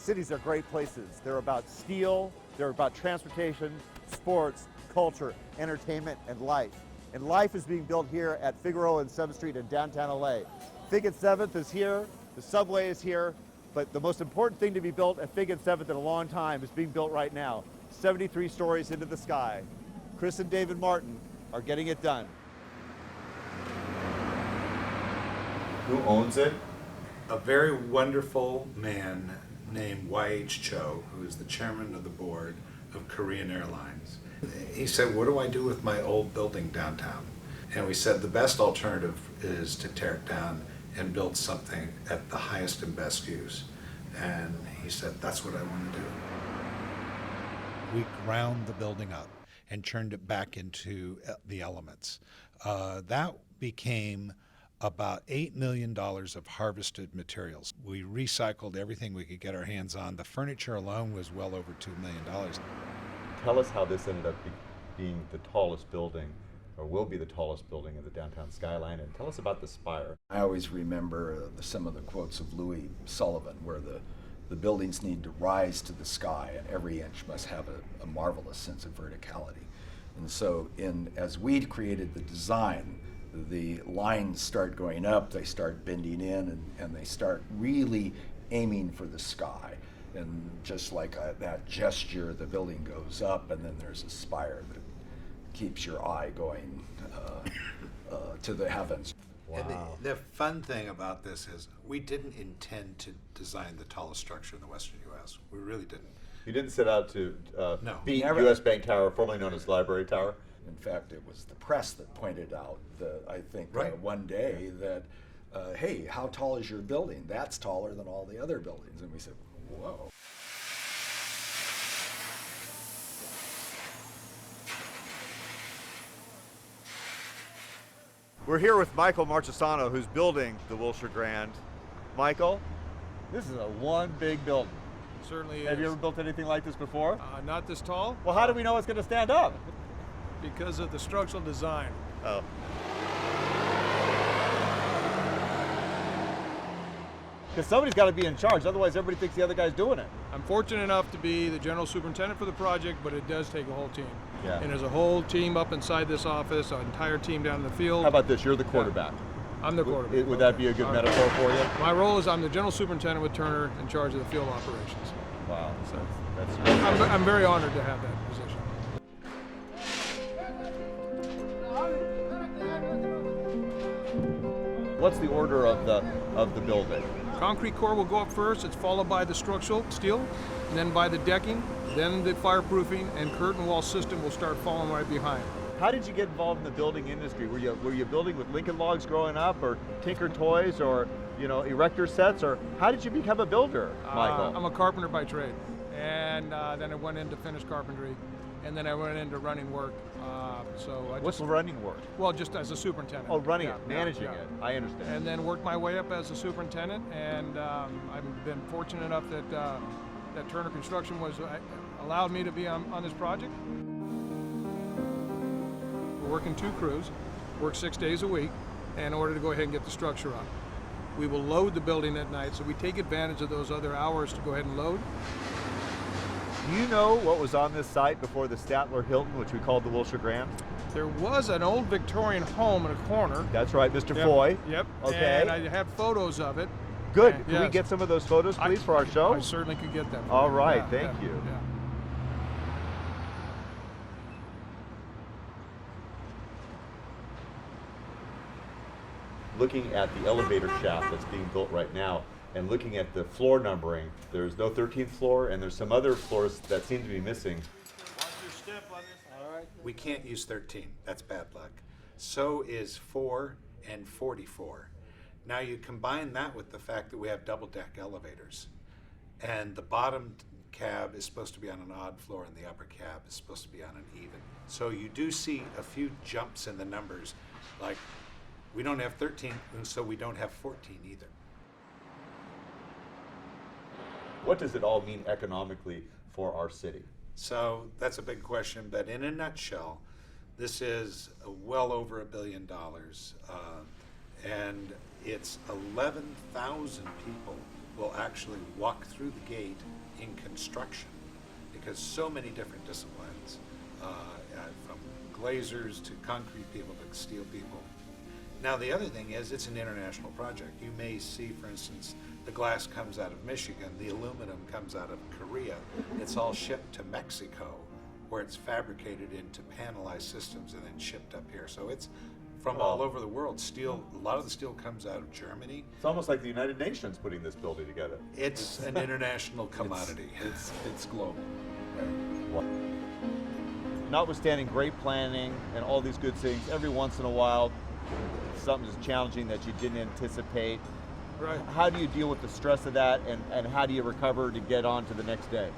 Cities are great places. They're about steel, they're about transportation, sports, culture, entertainment, and life. And life is being built here at Figueroa and 7th Street in downtown LA. Fig and 7th is here, the subway is here, but the most important thing to be built at Fig and 7th in a long time is being built right now, 73 stories into the sky. Chris and David Martin are getting it done. Who owns it? A very wonderful man named Y.H. Cho, who is the chairman of the board of Korean Airlines. He said, what do I do with my old building downtown? And we said the best alternative is to tear it down and build something at the highest and best use. And he said, that's what I want to do. We ground the building up and turned it back into the elements. That became about $8 million of harvested materials. We recycled everything we could get our hands on. The furniture alone was well over $2 million. Tell us how this ended up being the tallest building, or will be the tallest building in the downtown skyline, and tell us about the spire. I always remember some of the quotes of Louis Sullivan, where the buildings need to rise to the sky, and every inch must have a marvelous sense of verticality. And so as we created the design, the lines start going up, they start bending in, and they start really aiming for the sky. And just like that gesture, the building goes up, and then there's a spire that keeps your eye going to the heavens. Wow. And the fun thing about this is we didn't intend to design the tallest structure in the western U.S. We really didn't. You didn't set out to No. beat U.S. Bank Tower, formerly known as Library Tower? In fact, it was the press that pointed out, I think, Right. one day that, hey, how tall is your building? That's taller than all the other buildings. And we said, whoa. We're here with Michael Marchesano, who's building the Wilshire Grand. Michael, this is one big building. Certainly is. Have you ever built anything like this before? Not this tall. Well, how do we know it's going to stand up? Because of the structural design. Oh. Because somebody's got to be in charge, otherwise everybody thinks the other guy's doing it. I'm fortunate enough to be the general superintendent for the project, but it does take a whole team. Yeah. And there's a whole team up inside this office, an entire team down in the field. How about this? You're the quarterback. I'm the quarterback. Would that be a good metaphor for you? My role is I'm the general superintendent with Turner in charge of the field operations. Wow. So That's I'm very honored to have that position. What's the order of the building? Concrete core will go up first. It's followed by the structural steel, and then by the decking, then the fireproofing and curtain wall system will start following right behind. How did you get involved in the building industry? Were you building with Lincoln Logs growing up, or Tinker Toys, or erector sets, or how did you become a builder, Michael? I'm a carpenter by trade, and then I went into finished carpentry, and then I went into running work. What's running work? Well, just as a superintendent. Oh, running it, managing it. I understand. And then worked my way up as a superintendent, and I've been fortunate enough that Turner Construction allowed me to be on this project. We're working 2 crews, work 6 days a week, in order to go ahead and get the structure up. We will load the building at night, so we take advantage of those other hours to go ahead and load. Do you know what was on this site before the Statler Hilton, which we called the Wilshire Grand? There was an old Victorian home in a corner. That's right, Mr. Yep. Foy. Yep. Okay. And I have photos of it. Good. Can Yes. we get some of those photos, please, for our show? I certainly could get them. All right, Yeah, thank yeah, you. yeah. Looking at the elevator shaft that's being built right now, and looking at the floor numbering, there's no 13th floor, and there's some other floors that seem to be missing. Watch your step on this. All right. We can't use 13. That's bad luck. So is 4 and 44. Now you combine that with the fact that we have double-deck elevators, and the bottom cab is supposed to be on an odd floor, and the upper cab is supposed to be on an even. So you do see a few jumps in the numbers, like we don't have 13, and so we don't have 14 either. What does it all mean economically for our city? So that's a big question, but in a nutshell, this is well over $1 billion, and it's 11,000 people will actually walk through the gate in construction, because so many different disciplines, from glazers to concrete people to steel people. Now the other thing is, it's an international project. You may see, for instance, the glass comes out of Michigan, the aluminum comes out of Korea. It's all shipped to Mexico, where it's fabricated into panelized systems and then shipped up here. So it's from all over the world. Steel, a lot of the steel comes out of Germany. It's almost like the United Nations putting this building together. It's an international commodity. It's global. Notwithstanding great planning and all these good things, every once in a while, something is challenging that you didn't anticipate. Right. How do you deal with the stress of that, and how do you recover to get on to the next day?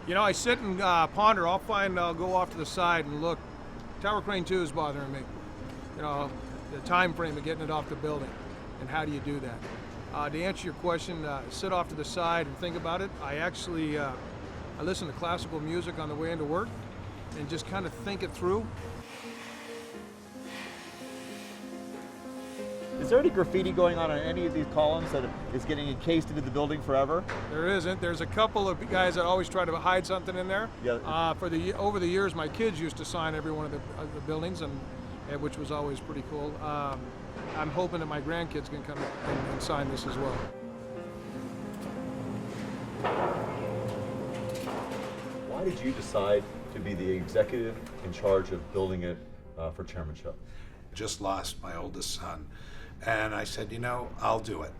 You know, I sit and ponder. I'll go off to the side and look. Tower crane 2 is bothering me. You know, the time frame of getting it off the building, and how do you do that? To answer your question, sit off to the side and think about it. I actually, I listen to classical music on the way into work and just kind of think it through. Is there any graffiti going on any of these columns that is getting encased into the building forever? There isn't. There's a couple of guys that always try to hide something in there. Yeah. Over the years, my kids used to sign every one of the buildings, and which was always pretty cool. I'm hoping that my grandkids can come and sign this as well. Why did you decide to be the executive in charge of building it for chairmanship? Just lost my oldest son, and I said, you know, I'll do it.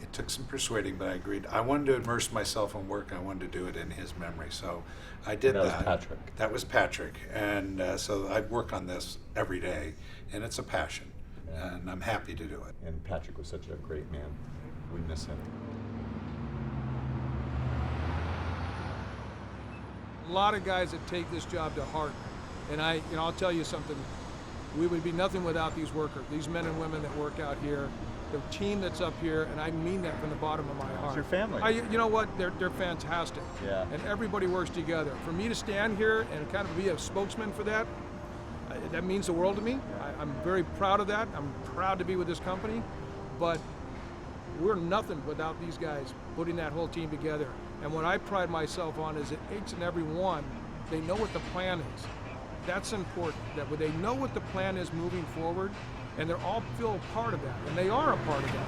It took some persuading, but I agreed. I wanted to immerse myself in work. I wanted to do it in his memory, so I did that. That was Patrick. That was Patrick, and so I work on this every day, and it's a passion, and I'm happy to do it. And Patrick was such a great man. We miss him. A lot of guys that take this job to heart, and I'll tell you something. We would be nothing without these workers, these men and women that work out here, the team that's up here, and I mean that from the bottom of my heart. It's your family. You know what? They're fantastic. Yeah. And everybody works together. For me to stand here and kind of be a spokesman for that, that means the world to me. I'm very proud of that. I'm proud to be with this company, but we're nothing without these guys putting that whole team together. And what I pride myself on is that each and every one, they know what the plan is. That's important, that they know what the plan is moving forward, and they're all feel a part of that, and they are a part of that.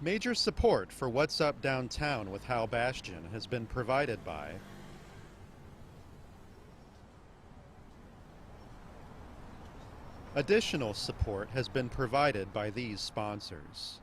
Major support for What's Up Downtown with Hal Bastian has been provided by additional support has been provided by these sponsors.